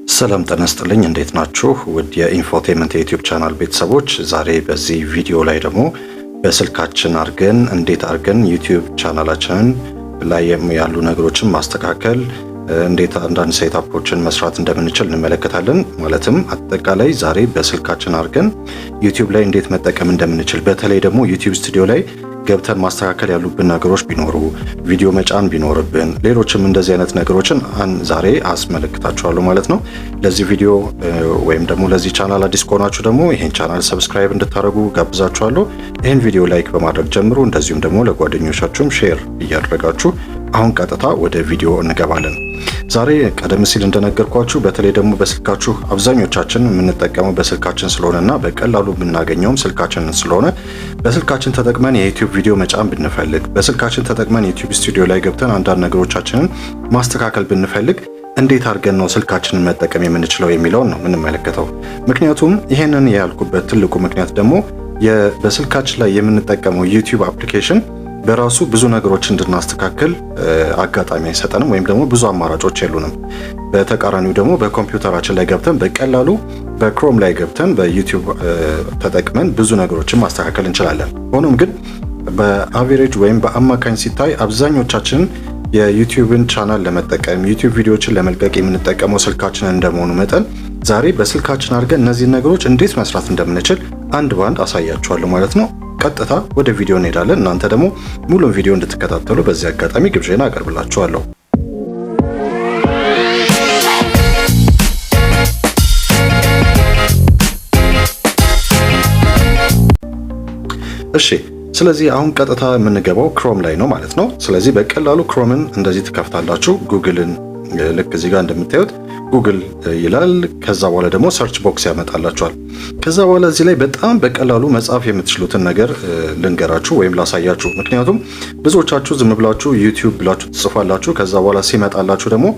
ሰላም ጤና ይስጥልኝ እንዴት ናችሁ? ውድ የኢንፎቴመንት የዩቲዩብ ቻናል ቤተሰቦች፣ ዛሬ በዚህ ቪዲዮ ላይ ደግሞ በስልካችን አድርገን እንዴት አድርገን ዩቲዩብ ቻናላችንን ላይ ያሉ ነገሮችን ማስተካከል፣ እንዴት አንዳንድ ሴትአፖችን መስራት እንደምንችል እንመለከታለን። ማለትም አጠቃላይ ዛሬ በስልካችን አድርገን ዩቲዩብ ላይ እንዴት መጠቀም እንደምንችል፣ በተለይ ደግሞ ዩቲዩብ ስቱዲዮ ላይ ገብተን ማስተካከል ያሉብን ነገሮች ቢኖሩ፣ ቪዲዮ መጫን ቢኖርብን፣ ሌሎችም እንደዚህ አይነት ነገሮችን ዛሬ አስመለክታችኋለሁ ማለት ነው። ለዚህ ቪዲዮ ወይም ደግሞ ለዚህ ቻናል አዲስ ከሆናችሁ ደግሞ ይሄን ቻናል ሰብስክራይብ እንድታደርጉ ጋብዛችኋለሁ። ይሄን ቪዲዮ ላይክ በማድረግ ጀምሩ። እንደዚሁም ደግሞ ለጓደኞቻችሁም ሼር እያደረጋችሁ አሁን ቀጥታ ወደ ቪዲዮ እንገባለን። ዛሬ ቀደም ሲል እንደነገርኳችሁ በተለይ ደግሞ በስልካችሁ አብዛኞቻችን የምንጠቀመው በስልካችን ስለሆነና በቀላሉ የምናገኘውም ስልካችንን ስለሆነ በስልካችን ተጠቅመን የዩቲዩብ ቪዲዮ መጫን ብንፈልግ፣ በስልካችን ተጠቅመን ዩቲዩብ ስቱዲዮ ላይ ገብተን አንዳንድ ነገሮቻችንን ማስተካከል ብንፈልግ እንዴት አድርገን ነው ስልካችንን መጠቀም የምንችለው የሚለውን ነው የምንመለከተው። ምክንያቱም ይሄንን ያልኩበት ትልቁ ምክንያት ደግሞ በስልካችን ላይ የምንጠቀመው ዩቲዩብ አፕሊኬሽን በራሱ ብዙ ነገሮች እንድናስተካክል አጋጣሚ አይሰጠንም፣ ወይም ደግሞ ብዙ አማራጮች የሉንም። በተቃራኒው ደግሞ በኮምፒውተራችን ላይ ገብተን በቀላሉ በክሮም ላይ ገብተን በዩቲዩብ ተጠቅመን ብዙ ነገሮችን ማስተካከል እንችላለን። ሆኖም ግን በአቨሬጅ ወይም በአማካኝ ሲታይ አብዛኞቻችን የዩቲዩብን ቻናል ለመጠቀም ዩቲዩብ ቪዲዮዎችን ለመልቀቅ የምንጠቀመው ስልካችንን እንደመሆኑ መጠን ዛሬ በስልካችን አድርገን እነዚህን ነገሮች እንዴት መስራት እንደምንችል አንድ ባንድ አሳያችኋለሁ ማለት ነው። ቀጥታ ወደ ቪዲዮ እንሄዳለን። እናንተ ደግሞ ሙሉን ቪዲዮ እንድትከታተሉ በዚህ አጋጣሚ ግብዣና አቀርብላችኋለሁ። እሺ፣ ስለዚህ አሁን ቀጥታ የምንገባው ክሮም ላይ ነው ማለት ነው። ስለዚህ በቀላሉ ክሮምን እንደዚህ ትከፍታላችሁ። ጉግልን ልክ እዚህ ጋር እንደምታዩት ጉግል ይላል። ከዛ በኋላ ደግሞ ሰርች ቦክስ ያመጣላችኋል። ከዛ በኋላ እዚህ ላይ በጣም በቀላሉ መጻፍ የምትችሉትን ነገር ልንገራችሁ ወይም ላሳያችሁ። ምክንያቱም ብዙዎቻችሁ ዝም ብላችሁ ዩቲዩብ ብላችሁ ትጽፋላችሁ። ከዛ በኋላ ሲመጣላችሁ ደግሞ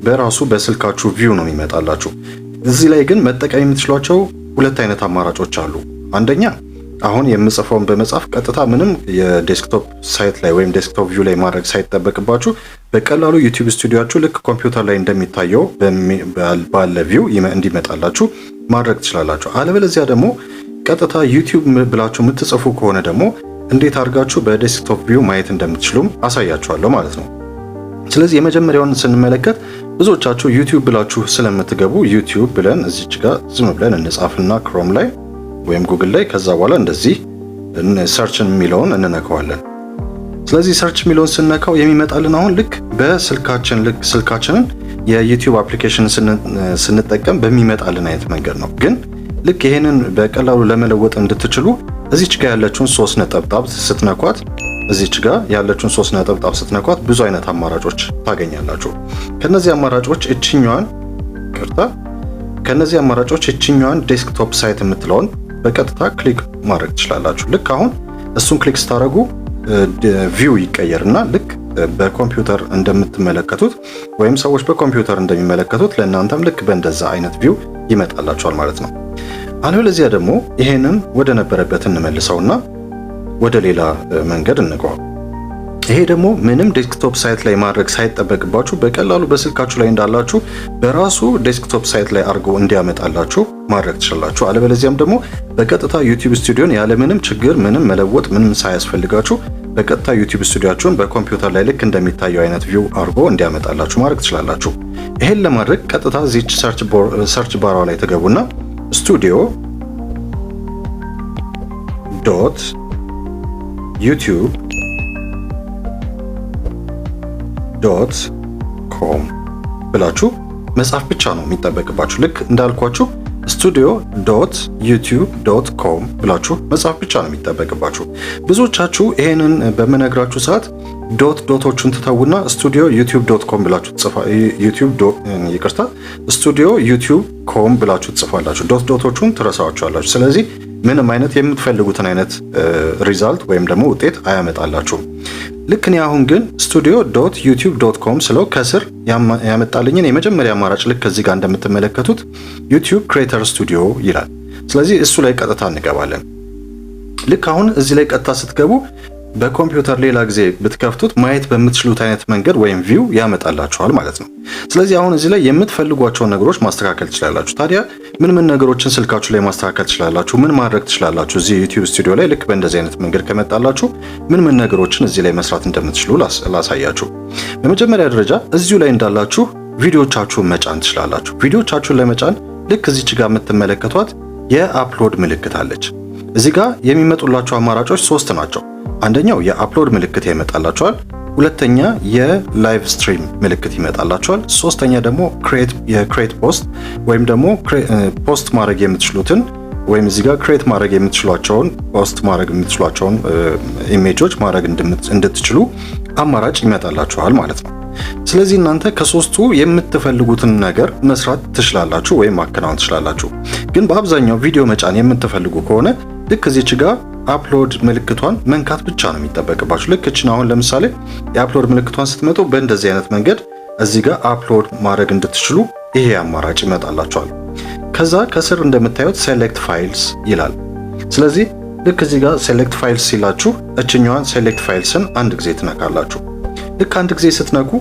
በራሱ በስልካችሁ ቪው ነው የሚመጣላችሁ። እዚህ ላይ ግን መጠቀም የምትችሏቸው ሁለት አይነት አማራጮች አሉ። አንደኛ አሁን የምጽፈውን በመጻፍ ቀጥታ ምንም የዴስክቶፕ ሳይት ላይ ወይም ዴስክቶፕ ቪው ላይ ማድረግ ሳይጠበቅባችሁ በቀላሉ ዩቲዩብ ስቱዲዮአችሁ ልክ ኮምፒውተር ላይ እንደሚታየው ባለ ቪው እንዲመጣላችሁ ማድረግ ትችላላችሁ። አለበለዚያ ደግሞ ቀጥታ ዩቲዩብ ብላችሁ የምትጽፉ ከሆነ ደግሞ እንዴት አድርጋችሁ በዴስክቶፕ ቪው ማየት እንደምትችሉም አሳያችኋለሁ ማለት ነው። ስለዚህ የመጀመሪያውን ስንመለከት ብዙዎቻችሁ ዩቲዩብ ብላችሁ ስለምትገቡ ዩቲዩብ ብለን እዚች ጋር ዝም ብለን እንጻፍና ክሮም ላይ ወይም ጉግል ላይ ከዛ በኋላ እንደዚህ ሰርችን የሚለውን እንነካዋለን። ስለዚህ ሰርች የሚለውን ስንነካው የሚመጣልን አሁን ልክ በስልካችን ልክ ስልካችንን የዩቲዩብ አፕሊኬሽን ስንጠቀም በሚመጣልን አይነት መንገድ ነው። ግን ልክ ይሄንን በቀላሉ ለመለወጥ እንድትችሉ እዚች ጋር ያለችውን 3 ነጠብጣብ ስትነኳት እዚች ጋር ያለችውን 3 ነጠብጣብ ስትነኳት ብዙ አይነት አማራጮች ታገኛላችሁ። ከነዚህ አማራጮች እችኛዋን ዴስክቶፕ ሳይት የምትለውን በቀጥታ ክሊክ ማድረግ ትችላላችሁ። ልክ አሁን እሱን ክሊክ ስታደርጉ ቪው ይቀየርና ልክ በኮምፒውተር እንደምትመለከቱት ወይም ሰዎች በኮምፒውተር እንደሚመለከቱት ለእናንተም ልክ በእንደዛ አይነት ቪው ይመጣላችኋል ማለት ነው። አለበለዚያ ደግሞ ይሄንን ወደ ነበረበት እንመልሰውና ወደ ሌላ መንገድ እንገባው። ይሄ ደግሞ ምንም ዴስክቶፕ ሳይት ላይ ማድረግ ሳይጠበቅባችሁ በቀላሉ በስልካችሁ ላይ እንዳላችሁ በራሱ ዴስክቶፕ ሳይት ላይ አድርጎ እንዲያመጣላችሁ ማድረግ ትችላላችሁ። አለበለዚያም ደግሞ በቀጥታ ዩቲዩብ ስቱዲዮን ያለ ምንም ችግር ምንም መለወጥ ምንም ሳያስፈልጋችሁ በቀጥታ ዩቲዩብ ስቱዲዮአችሁን በኮምፒውተር ላይ ልክ እንደሚታየው አይነት ቪው አድርጎ እንዲያመጣላችሁ ማድረግ ትችላላችሁ። ይሄን ለማድረግ ቀጥታ እዚች ሰርች ባሯ ላይ ተገቡና ስቱዲዮ ዶት ዩቲዩብ ዶት ኮም ብላችሁ መጻፍ ብቻ ነው የሚጠበቅባችሁ። ልክ እንዳልኳችሁ ስቱዲዮ ዶት ዩቲዩብ ዶት ኮም ብላችሁ መጻፍ ብቻ ነው የሚጠበቅባችሁ። ብዙዎቻችሁ ይሄንን በመነግራችሁ ሰዓት ዶቶቹን ትተውና ስቱዲዮ ዩቲዩብ ዶት ኮም ብላችሁ ስቱዲዮ ዩቲዩብ ኮም ብላችሁ ትጽፋላችሁ። ዶቶቹን ትረሳዋችኋላችሁ። ስለዚህ ምንም አይነት የምትፈልጉትን አይነት ሪዛልት ወይም ደግሞ ውጤት አያመጣላችሁም። ልክ እኔ አሁን ግን ስቱዲዮ ዶት ዩቲዩብ ዶት ኮም ስለው ከስር ያመጣልኝን የመጀመሪያ አማራጭ ልክ ከዚህ ጋር እንደምትመለከቱት ዩቲዩብ ክሬተር ስቱዲዮ ይላል። ስለዚህ እሱ ላይ ቀጥታ እንገባለን። ልክ አሁን እዚህ ላይ ቀጥታ ስትገቡ በኮምፒውተር ሌላ ጊዜ ብትከፍቱት ማየት በምትችሉት አይነት መንገድ ወይም ቪው ያመጣላችኋል ማለት ነው። ስለዚህ አሁን እዚህ ላይ የምትፈልጓቸውን ነገሮች ማስተካከል ትችላላችሁ። ታዲያ ምን ነገሮችን ስልካችሁ ላይ ማስተካከል ትችላላችሁ? ምን ማድረግ ትችላላችሁ? እዚህ ዩቲዩብ ስቱዲዮ ላይ ልክ በእንደዚህ አይነት መንገድ ከመጣላችሁ ምን ነገሮችን እዚህ ላይ መስራት እንደምትችሉ ላሳያችሁ። በመጀመሪያ ደረጃ እዚሁ ላይ እንዳላችሁ ቪዲዮቻችሁን መጫን ትችላላችሁ። ቪዲዮቻችሁን ለመጫን ልክ እዚች ጋር የምትመለከቷት የአፕሎድ ምልክት አለች። እዚህ ጋር የሚመጡላችሁ አማራጮች 3 ናቸው። አንደኛው የአፕሎድ ምልክት ይመጣላችኋል። ሁለተኛ የላይቭ ስትሪም ምልክት ይመጣላችኋል። ሶስተኛ ደግሞ የክሬት ፖስት ወይም ደግሞ ፖስት ማድረግ የምትችሉትን ወይም እዚህ ጋር ክሬት ማድረግ የምትችሏቸውን ፖስት ማድረግ የምትችሏቸውን ኢሜጆች ማድረግ እንድትችሉ አማራጭ ይመጣላችኋል ማለት ነው። ስለዚህ እናንተ ከሶስቱ የምትፈልጉትን ነገር መስራት ትችላላችሁ ወይም ማከናወን ትችላላችሁ። ግን በአብዛኛው ቪዲዮ መጫን የምትፈልጉ ከሆነ ልክ እዚች ጋር አፕሎድ ምልክቷን መንካት ብቻ ነው የሚጠበቅባችሁ። ልክ እችን አሁን ለምሳሌ የአፕሎድ ምልክቷን ስትመጡ በእንደዚህ አይነት መንገድ እዚህ ጋር አፕሎድ ማድረግ እንድትችሉ ይሄ አማራጭ ይመጣላችኋል። ከዛ ከስር እንደምታዩት ሴሌክት ፋይልስ ይላል። ስለዚህ ልክ እዚህ ጋር ሴሌክት ፋይልስ ሲላችሁ እችኛዋን ሴሌክት ፋይልስን አንድ ጊዜ ትነካላችሁ። ልክ አንድ ጊዜ ስትነኩ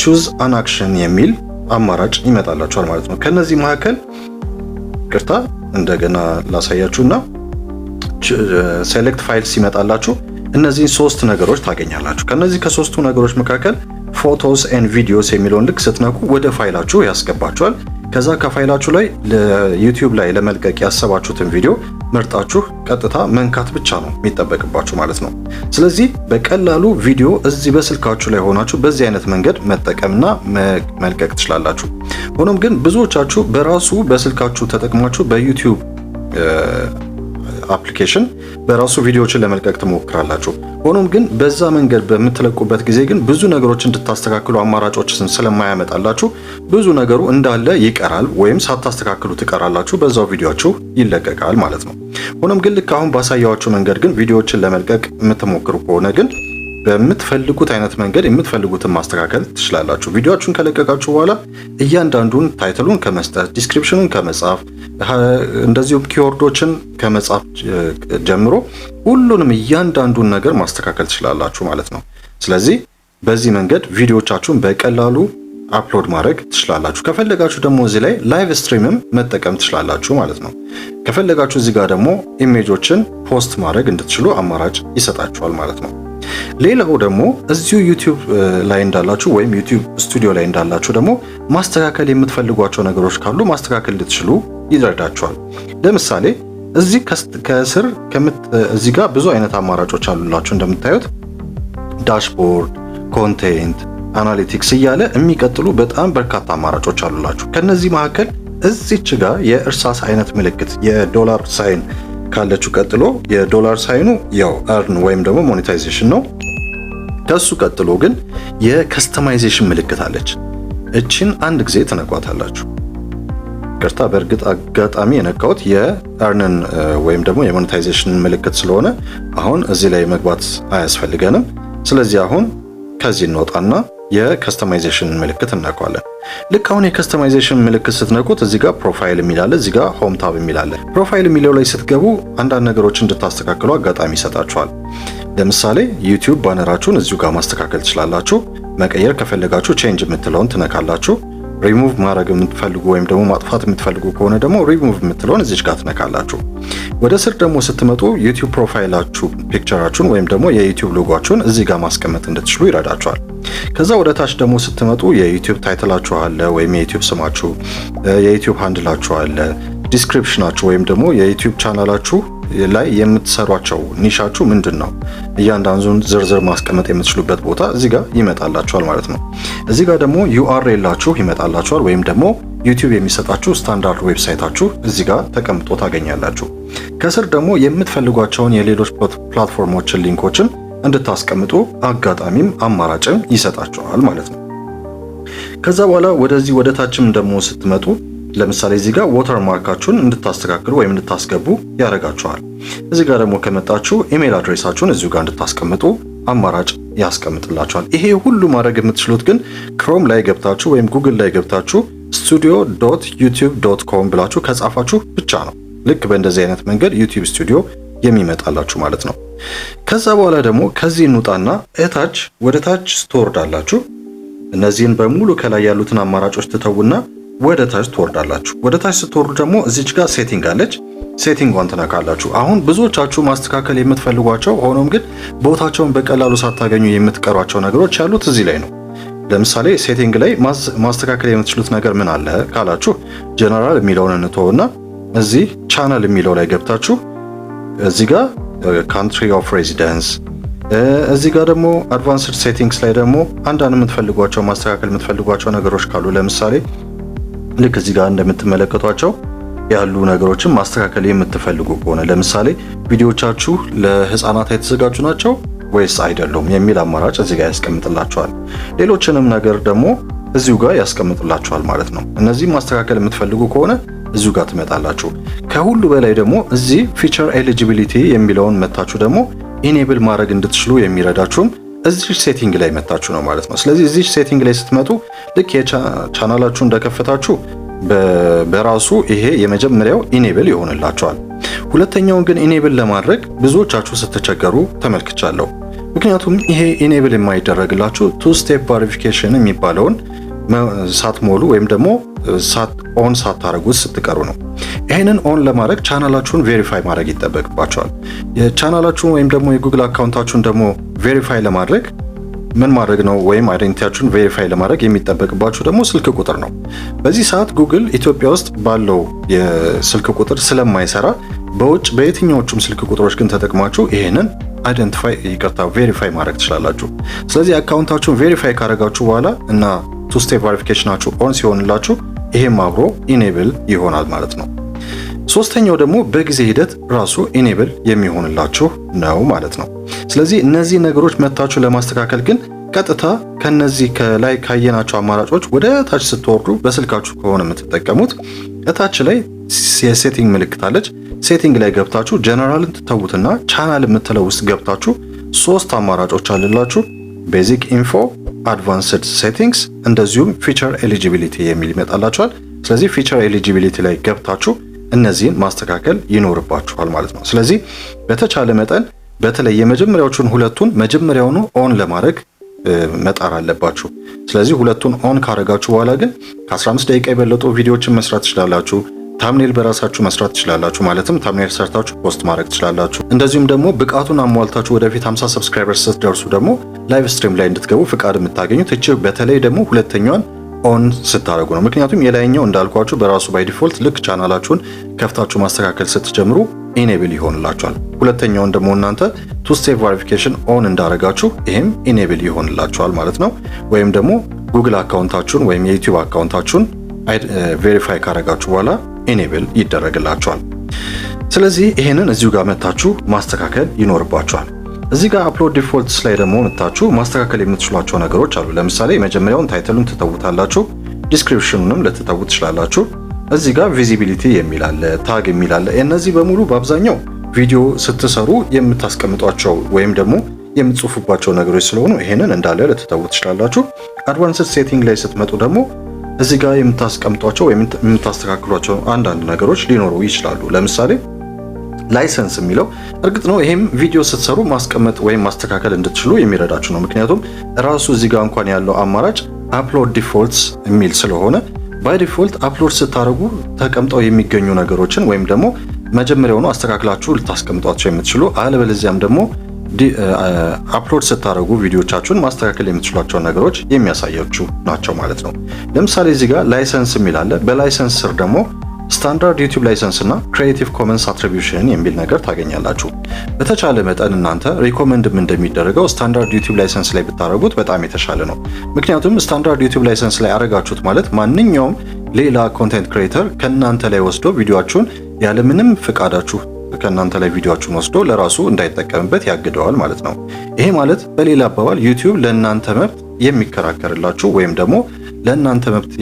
ቹዝ አን አክሽን የሚል አማራጭ ይመጣላችኋል ማለት ነው። ከነዚህ መካከል ቅርታ እንደገና ላሳያችሁና ሴሌክት ፋይልስ ሲመጣላችሁ እነዚህን 3 ነገሮች ታገኛላችሁ። ከነዚህ ከ3ቱ ነገሮች መካከል ፎቶስ ኤንድ ቪዲዮስ የሚለውን ልክ ስትነኩ ወደ ፋይላችሁ ያስገባችኋል። ከዛ ከፋይላችሁ ላይ ለዩቲዩብ ላይ ለመልቀቅ ያሰባችሁትን ቪዲዮ መርጣችሁ ቀጥታ መንካት ብቻ ነው የሚጠበቅባችሁ ማለት ነው። ስለዚህ በቀላሉ ቪዲዮ እዚህ በስልካችሁ ላይ ሆናችሁ በዚህ አይነት መንገድ መጠቀምና መልቀቅ ትችላላችሁ። ሆኖም ግን ብዙዎቻችሁ በራሱ በስልካችሁ ተጠቅማችሁ በዩቲዩብ አፕሊኬሽን በራሱ ቪዲዮዎችን ለመልቀቅ ትሞክራላችሁ። ሆኖም ግን በዛ መንገድ በምትለቁበት ጊዜ ግን ብዙ ነገሮች እንድታስተካክሉ አማራጮችን ስለማያመጣላችሁ ብዙ ነገሩ እንዳለ ይቀራል ወይም ሳታስተካክሉ ትቀራላችሁ። በዛው ቪዲዮአችሁ ይለቀቃል ማለት ነው። ሆኖም ግን ልክ አሁን ባሳያችሁ መንገድ ግን ቪዲዮዎችን ለመልቀቅ የምትሞክሩ ከሆነ ግን በምትፈልጉት አይነት መንገድ የምትፈልጉትን ማስተካከል ትችላላችሁ። ቪዲዮአችሁን ከለቀቃችሁ በኋላ እያንዳንዱን ታይትሉን ከመስጠት ዲስክሪፕሽኑን ከመጻፍ እንደዚሁም ኪወርዶችን ከመጻፍ ጀምሮ ሁሉንም እያንዳንዱን ነገር ማስተካከል ትችላላችሁ ማለት ነው። ስለዚህ በዚህ መንገድ ቪዲዮቻችሁን በቀላሉ አፕሎድ ማድረግ ትችላላችሁ። ከፈለጋችሁ ደግሞ እዚህ ላይ ላይቭ ስትሪምም መጠቀም ትችላላችሁ ማለት ነው። ከፈለጋችሁ እዚህ ጋር ደግሞ ኢሜጆችን ፖስት ማድረግ እንድትችሉ አማራጭ ይሰጣችኋል ማለት ነው። ሌላው ደግሞ እዚሁ ዩቲዩብ ላይ እንዳላችሁ ወይም ዩቲዩብ ስቱዲዮ ላይ እንዳላችሁ ደግሞ ማስተካከል የምትፈልጓቸው ነገሮች ካሉ ማስተካከል እንድትችሉ ይረዳችኋል። ለምሳሌ እዚህ ከስር እዚህ ጋር ብዙ አይነት አማራጮች አሉላችሁ። እንደምታዩት ዳሽቦርድ፣ ኮንቴንት፣ አናሊቲክስ እያለ የሚቀጥሉ በጣም በርካታ አማራጮች አሉላችሁ። ከነዚህ መካከል እዚች ጋር የእርሳስ አይነት ምልክት የዶላር ሳይን ካለችው ቀጥሎ የዶላር ሳይኑ ያው አርን ወይም ደግሞ ሞኔታይዜሽን ነው። ከሱ ቀጥሎ ግን የከስተማይዜሽን ምልክት አለች። እችን አንድ ጊዜ ትነኳታላችሁ። ቅርታ በእርግጥ አጋጣሚ የነካሁት የአርንን ወይም ደግሞ የሞኔታይዜሽን ምልክት ስለሆነ አሁን እዚህ ላይ መግባት አያስፈልገንም። ስለዚህ አሁን ከዚህ እንወጣና የከስተማይዜሽን ምልክት እናውቀዋለን። ልክ አሁን የከስተማይዜሽን ምልክት ስትነኩት እዚህ ጋር ፕሮፋይል የሚላለ እዚህ ጋር ሆም ታብ የሚላለ ፕሮፋይል የሚለው ላይ ስትገቡ አንዳንድ ነገሮችን እንድታስተካክሉ አጋጣሚ ይሰጣችኋል። ለምሳሌ ዩቲዩብ ባነራችሁን እዚሁ ጋር ማስተካከል ትችላላችሁ። መቀየር ከፈለጋችሁ ቼንጅ የምትለውን ትነካላችሁ። ሪሙቭ ማድረግ የምትፈልጉ ወይም ደግሞ ማጥፋት የምትፈልጉ ከሆነ ደግሞ ሪሙቭ የምትለውን እዚች ጋር ትነካላችሁ። ወደ ስር ደግሞ ስትመጡ ዩቲዩብ ፕሮፋይላችሁ ፒክቸራችሁን ወይም ደግሞ የዩቲዩብ ሎጎአችሁን እዚህ ጋር ማስቀመጥ እንድትችሉ ይረዳችኋል። ከዛ ወደ ታች ደግሞ ስትመጡ የዩቲዩብ ታይትላችሁ አለ ወይም የዩቲዩብ ስማችሁ፣ የዩቲዩብ ሃንድላችሁ አለ፣ ዲስክሪፕሽናችሁ ወይም ደግሞ የዩቲዩብ ቻናላችሁ ላይ የምትሰሯቸው ኒሻችሁ ምንድን ነው እያንዳንዱን ዝርዝር ማስቀመጥ የምትችሉበት ቦታ እዚህ ጋር ይመጣላችኋል ማለት ነው። እዚህ ጋር ደግሞ ዩአርኤላችሁ ይመጣላችኋል ወይም ደግሞ ዩቲዩብ የሚሰጣችሁ ስታንዳርድ ዌብሳይታችሁ እዚህ ጋር ተቀምጦ ታገኛላችሁ። ከስር ደግሞ የምትፈልጓቸውን የሌሎች ፕላትፎርሞችን ሊንኮችን እንድታስቀምጡ አጋጣሚም አማራጭም ይሰጣችኋል ማለት ነው። ከዛ በኋላ ወደዚህ ወደ ታችም ደግሞ ስትመጡ ለምሳሌ እዚህ ጋር ዋተር ማርካችሁን እንድታስተካክሉ ወይም እንድታስገቡ ያደርጋችኋል። እዚህ ጋር ደግሞ ከመጣችሁ ኢሜል አድሬሳችሁን እዚሁ ጋር እንድታስቀምጡ አማራጭ ያስቀምጥላችኋል። ይሄ ሁሉ ማድረግ የምትችሉት ግን ክሮም ላይ ገብታችሁ ወይም ጉግል ላይ ገብታችሁ studio.youtube.com ብላችሁ ከጻፋችሁ ብቻ ነው። ልክ በእንደዚህ አይነት መንገድ ዩቲዩብ ስቱዲዮ የሚመጣላችሁ ማለት ነው። ከዛ በኋላ ደግሞ ከዚህ እንውጣና እታች ወደ ታች ትወርዳላችሁ። እነዚህን በሙሉ ከላይ ያሉትን አማራጮች ትተውና ወደ ታች ትወርዳላችሁ። ወደ ታች ስትወርዱ ደግሞ እዚች ጋር ሴቲንግ አለች። ሴቲንጓን ትነካላችሁ። አሁን ብዙዎቻችሁ ማስተካከል የምትፈልጓቸው ሆኖም ግን ቦታቸውን በቀላሉ ሳታገኙ የምትቀሯቸው ነገሮች ያሉት እዚህ ላይ ነው። ለምሳሌ ሴቲንግ ላይ ማስተካከል የምትችሉት ነገር ምን አለ ካላችሁ ጀነራል የሚለውን እንተውና እዚህ ቻናል የሚለው ላይ ገብታችሁ እዚህ ጋር ካንትሪ ኦፍ ሬዚደንስ እዚህ ጋር ደግሞ አድቫንስድ ሴቲንግስ ላይ ደግሞ አንዳንድ የምትፈልጓቸው ማስተካከል የምትፈልጓቸው ነገሮች ካሉ ለምሳሌ ልክ እዚህ ጋር እንደምትመለከቷቸው ያሉ ነገሮችን ማስተካከል የምትፈልጉ ከሆነ ለምሳሌ ቪዲዮዎቻችሁ ለህፃናት የተዘጋጁ ናቸው ወይስ አይደሉም የሚል አማራጭ እዚህ ጋር ያስቀምጥላችኋል። ሌሎችንም ነገር ደግሞ እዚሁ ጋር ያስቀምጥላችኋል ማለት ነው። እነዚህ ማስተካከል የምትፈልጉ ከሆነ እዚሁ ጋር ትመጣላችሁ። ከሁሉ በላይ ደግሞ እዚህ ፊቸር ኤሊጂቢሊቲ የሚለውን መታችሁ ደግሞ ኢኔብል ማድረግ እንድትችሉ የሚረዳችሁም እዚህ ሴቲንግ ላይ መታችሁ ነው ማለት ነው። ስለዚህ እዚህ ሴቲንግ ላይ ስትመጡ ልክ የቻናላችሁ እንደከፈታችሁ በራሱ ይሄ የመጀመሪያው ኢኔብል ይሆንላችኋል። ሁለተኛውን ግን ኢኔብል ለማድረግ ብዙዎቻችሁ ስትቸገሩ ተመልክቻለሁ። ምክንያቱም ይሄ ኢኔብል የማይደረግላችሁ ቱ ስቴፕ ቬሪፊኬሽን የሚባለውን ሳትሞሉ ወይም ደግሞ ኦን ሳታረጉት ስትቀሩ ነው። ይሄንን ኦን ለማድረግ ቻናላችሁን ቬሪፋይ ማድረግ ይጠበቅባችኋል። የቻናላችሁን ወይም ደግሞ የጉግል አካውንታችሁን ደግሞ ቬሪፋይ ለማድረግ ምን ማድረግ ነው? ወይም አይደንቲቲያችሁን ቬሪፋይ ለማድረግ የሚጠበቅባችሁ ደግሞ ስልክ ቁጥር ነው። በዚህ ሰዓት ጉግል ኢትዮጵያ ውስጥ ባለው የስልክ ቁጥር ስለማይሰራ በውጭ በየትኛዎቹም ስልክ ቁጥሮች ግን ተጠቅማችሁ ይሄንን ቬሪፋይ ማድረግ ትችላላችሁ። ስለዚህ አካውንታችሁን ቬሪፋይ ካረጋችሁ በኋላ እና ቱ ስቴፕ ቬሪፊኬሽናችሁ ኦን ሲሆንላችሁ ይሄም አብሮ ኢኔብል ይሆናል ማለት ነው። ሶስተኛው ደግሞ በጊዜ ሂደት ራሱ ኢኔብል የሚሆንላችሁ ነው ማለት ነው። ስለዚህ እነዚህ ነገሮች መታችሁ ለማስተካከል ግን ቀጥታ ከነዚህ ከላይ ካየናቸው አማራጮች ወደ ታች ስትወርዱ በስልካችሁ ከሆነ የምትጠቀሙት እታች ላይ የሴቲንግ ምልክት አለች። ሴቲንግ ላይ ገብታችሁ ጀነራልን ትተውትና ቻናል የምትለው ውስጥ ገብታችሁ ሶስት አማራጮች አሉላችሁ። ቤዚክ ኢንፎ፣ አድቫንስድ ሴቲንግስ እንደዚሁም ፊቸር ኤሊጂቢሊቲ የሚል ይመጣላችኋል። ስለዚህ ፊቸር ኤሊጂቢሊቲ ላይ ገብታችሁ እነዚህን ማስተካከል ይኖርባችኋል ማለት ነው። ስለዚህ በተቻለ መጠን በተለይ የመጀመሪያዎቹን ሁለቱን መጀመሪያውኑ ኦን ለማድረግ መጣር አለባችሁ። ስለዚህ ሁለቱን ኦን ካረጋችሁ በኋላ ግን ከ15 ደቂቃ የበለጡ ቪዲዮዎችን መስራት ትችላላችሁ። ታምኔል በራሳችሁ መስራት ትችላላችሁ። ማለትም ታምኔል ሰርታችሁ ፖስት ማድረግ ትችላላችሁ። እንደዚሁም ደግሞ ብቃቱን አሟልታችሁ ወደፊት 50 ሰብስክራይበርስ ስትደርሱ ደግሞ ላይቭ ስትሪም ላይ እንድትገቡ ፍቃድ የምታገኙት እቺ በተለይ ደግሞ ሁለተኛዋን ኦን ስታደርጉ ነው። ምክንያቱም የላይኛው እንዳልኳችሁ በራሱ ባይ ዲፎልት ልክ ቻናላችሁን ከፍታችሁ ማስተካከል ስትጀምሩ ኢኔብል ይሆንላችኋል። ሁለተኛውን ደግሞ እናንተ ቱ ስቴፕ ቬሪፊኬሽን ኦን እንዳረጋችሁ ይሄም ኢኔብል ይሆንላችኋል ማለት ነው። ወይም ደግሞ ጉግል አካውንታችሁን ወይም የዩቲዩብ አካውንታችሁን ቬሪፋይ ካረጋችሁ በኋላ ኢኔብል ይደረግላችኋል። ስለዚህ ይሄንን እዚሁ ጋር መታችሁ ማስተካከል ይኖርባችኋል። እዚህ ጋር አፕሎድ ዲፎልትስ ላይ ደግሞ መታችሁ ማስተካከል የምትችሏቸው ነገሮች አሉ። ለምሳሌ የመጀመሪያውን ታይትሉን ትተውታላችሁ፣ ዲስክሪፕሽኑንም ልትተውት ትችላላችሁ። እዚህ ጋር ቪዚቢሊቲ የሚል አለ፣ ታግ የሚል አለ። እነዚህ በሙሉ በአብዛኛው ቪዲዮ ስትሰሩ የምታስቀምጧቸው ወይም ደግሞ የምትጽፉባቸው ነገሮች ስለሆኑ ይሄንን እንዳለ ልትተውት ትችላላችሁ። አድቫንስድ ሴቲንግ ላይ ስትመጡ ደግሞ እዚህ ጋር የምታስቀምጧቸው ወይም የምታስተካክሏቸው አንዳንድ ነገሮች ሊኖሩ ይችላሉ። ለምሳሌ ላይሰንስ የሚለው እርግጥ ነው ይሄም ቪዲዮ ስትሰሩ ማስቀመጥ ወይም ማስተካከል እንድትችሉ የሚረዳችሁ ነው። ምክንያቱም ራሱ እዚህ ጋር እንኳን ያለው አማራጭ አፕሎድ ዲፎልትስ የሚል ስለሆነ ባይ ዲፎልት አፕሎድ ስታደርጉ ተቀምጠው የሚገኙ ነገሮችን ወይም ደግሞ መጀመሪያውኑ አስተካክላችሁ ልታስቀምጧቸው የምትችሉ አለበለዚያም ደግሞ አፕሎድ ስታደርጉ ቪዲዮቻችሁን ማስተካከል የምትችሏቸው ነገሮች የሚያሳያችሁ ናቸው ማለት ነው። ለምሳሌ እዚህ ጋር ላይሰንስ የሚል አለ። በላይሰንስ ስር ደግሞ ስታንዳርድ ዩቲዩብ ላይሰንስ እና ክሪኤቲቭ ኮመንስ አትሪቢዩሽን የሚል ነገር ታገኛላችሁ። በተቻለ መጠን እናንተ ሪኮመንድም እንደሚደረገው ስታንዳርድ ዩቲዩብ ላይሰንስ ላይ ብታደርጉት በጣም የተሻለ ነው። ምክንያቱም ስታንዳርድ ዩቲዩብ ላይሰንስ ላይ አረጋችሁት ማለት ማንኛውም ሌላ ኮንቴንት ክሬተር ከእናንተ ላይ ወስዶ ቪዲዮአችሁን ያለምንም ፍቃዳችሁ ከእናንተ ላይ ቪዲዮአችሁን ወስዶ ለራሱ እንዳይጠቀምበት ያግደዋል ማለት ነው። ይሄ ማለት በሌላ አባባል ዩቲዩብ ለእናንተ መብት የሚከራከርላችሁ ወይም ደግሞ ለእናንተ መብት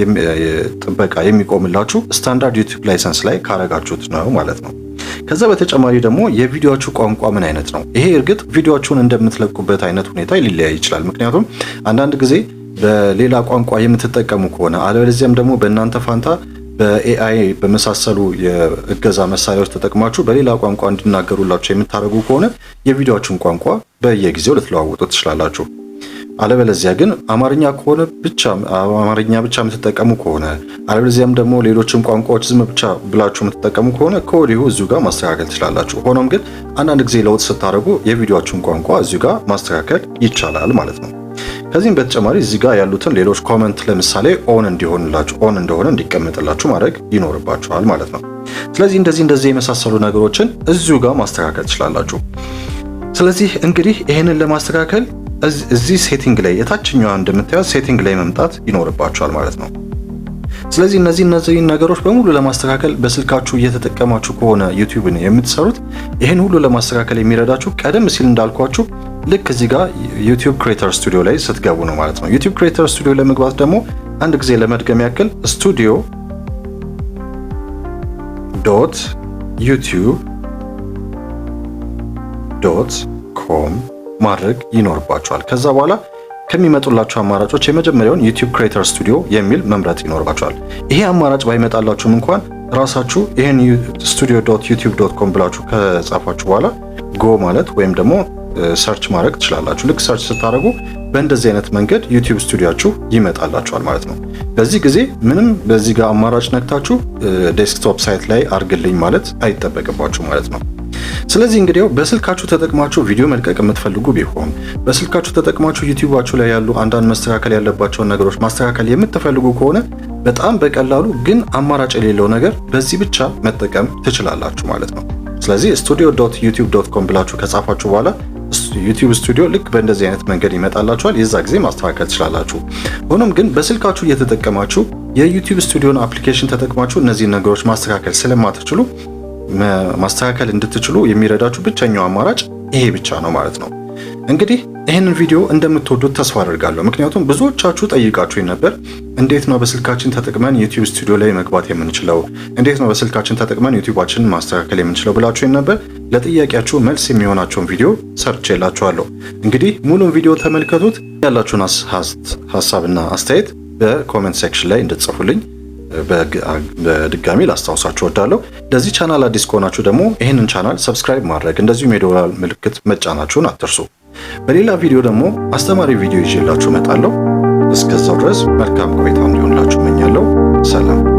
ጥበቃ የሚቆምላችሁ ስታንዳርድ ዩቲዩብ ላይሰንስ ላይ ካረጋችሁት ነው ማለት ነው። ከዛ በተጨማሪ ደግሞ የቪዲዮአችሁ ቋንቋ ምን አይነት ነው? ይሄ እርግጥ ቪዲዮአችሁን እንደምትለቁበት አይነት ሁኔታ ሊለያይ ይችላል። ምክንያቱም አንዳንድ ጊዜ በሌላ ቋንቋ የምትጠቀሙ ከሆነ አለበለዚያም ደግሞ በእናንተ ፋንታ በኤአይ በመሳሰሉ የእገዛ መሳሪያዎች ተጠቅማችሁ በሌላ ቋንቋ እንዲናገሩላችሁ የምታደርጉ ከሆነ የቪዲዮአችሁን ቋንቋ በየጊዜው ልትለዋውጡ ትችላላችሁ። አለበለዚያ ግን አማርኛ ከሆነ ብቻ አማርኛ ብቻ የምትጠቀሙ ከሆነ አለበለዚያም ደግሞ ሌሎችም ቋንቋዎች ዝም ብቻ ብላችሁ የምትጠቀሙ ከሆነ ከወዲሁ እዚሁ ጋር ማስተካከል ትችላላችሁ። ሆኖም ግን አንዳንድ ጊዜ ለውጥ ስታደርጉ የቪዲዮአችሁን ቋንቋ እዚሁ ጋር ማስተካከል ይቻላል ማለት ነው። ከዚህም በተጨማሪ እዚህ ጋር ያሉትን ሌሎች ኮመንት ለምሳሌ ኦን እንደሆነ እንዲቀመጥላችሁ ማድረግ ይኖርባችኋል ማለት ነው። ስለዚህ እንደዚህ የመሳሰሉ ነገሮችን እዚሁ ጋር ማስተካከል ትችላላችሁ። ስለዚህ እንግዲህ ይሄንን ለማስተካከል እዚህ ሴቲንግ ላይ የታችኛዋ እንደምታዩት ሴቲንግ ላይ መምጣት ይኖርባችኋል ማለት ነው። ስለዚህ እነዚህ ነገሮች በሙሉ ለማስተካከል በስልካችሁ እየተጠቀማችሁ ከሆነ ዩቲዩብን የምትሰሩት ይሄን ሁሉ ለማስተካከል የሚረዳችሁ ቀደም ሲል እንዳልኳችሁ ልክ እዚህ ጋር ዩቲዩብ ክሬተር ስቱዲዮ ላይ ስትገቡ ነው ማለት ነው። ዩቲዩብ ክሬተር ስቱዲዮ ለመግባት ደግሞ አንድ ጊዜ ለመድገም ያክል studio.youtube.com ማድረግ ይኖርባችኋል። ከዛ በኋላ ከሚመጡላችሁ አማራጮች የመጀመሪያውን ዩቲዩብ ክሬተር ስቱዲዮ የሚል መምረጥ ይኖርባችኋል። ይሄ አማራጭ ባይመጣላችሁም እንኳን ራሳችሁ ይሄን studio.youtube.com ብላችሁ ከጻፋችሁ በኋላ ጎ ማለት ወይም ደግሞ ሰርች ማድረግ ትችላላችሁ። ልክ ሰርች ስታደርጉ በእንደዚህ አይነት መንገድ ዩቲዩብ ስቱዲዮአችሁ ይመጣላችኋል ማለት ነው። በዚህ ጊዜ ምንም በዚህ ጋር አማራጭ ነክታችሁ ዴስክቶፕ ሳይት ላይ አርግልኝ ማለት አይጠበቅባችሁ ማለት ነው። ስለዚህ እንግዲህ በስልካችሁ ተጠቅማችሁ ቪዲዮ መልቀቅ የምትፈልጉ ቢሆን በስልካችሁ ተጠቅማችሁ ዩቲዩባችሁ ላይ ያሉ አንዳንድ መስተካከል ያለባቸውን ነገሮች ማስተካከል የምትፈልጉ ከሆነ በጣም በቀላሉ ግን አማራጭ የሌለው ነገር በዚህ ብቻ መጠቀም ትችላላችሁ ማለት ነው። ስለዚህ studio.youtube.com ብላችሁ ከጻፋችሁ በኋላ ዩቲዩብ ስቱዲዮ ልክ በእንደዚህ አይነት መንገድ ይመጣላችኋል። የዛ ጊዜ ማስተካከል ትችላላችሁ። ሆኖም ግን በስልካችሁ እየተጠቀማችሁ የዩቲዩብ ስቱዲዮን አፕሊኬሽን ተጠቅማችሁ እነዚህ ነገሮች ማስተካከል ስለማትችሉ ማስተካከል እንድትችሉ የሚረዳችሁ ብቸኛው አማራጭ ይሄ ብቻ ነው ማለት ነው። እንግዲህ ይህንን ቪዲዮ እንደምትወዱት ተስፋ አደርጋለሁ። ምክንያቱም ብዙዎቻችሁ ጠይቃችሁኝ ነበር፣ እንዴት ነው በስልካችን ተጠቅመን ዩቲዩብ ስቱዲዮ ላይ መግባት የምንችለው? እንዴት ነው በስልካችን ተጠቅመን ዩቲዩባችንን ማስተካከል የምንችለው ብላችሁኝ ነበር። ለጥያቄያችሁ መልስ የሚሆናቸውን ቪዲዮ ሰርቼላችኋለሁ። እንግዲህ ሙሉን ቪዲዮ ተመልከቱት። ያላችሁን ሀሳብና አስተያየት በኮሜንት ሴክሽን ላይ እንድትጽፉልኝ በድጋሚ ላስታውሳችሁ እወዳለሁ። ለዚህ ቻናል አዲስ ከሆናችሁ ደግሞ ይህንን ቻናል ሰብስክራይብ ማድረግ እንደዚሁም የደወል ምልክት መጫናችሁን አትርሱ። በሌላ ቪዲዮ ደግሞ አስተማሪ ቪዲዮ ይዤላችሁ እመጣለሁ። እስከዛው ድረስ መልካም ቆይታ እንዲሆንላችሁ እመኛለሁ። ሰላም።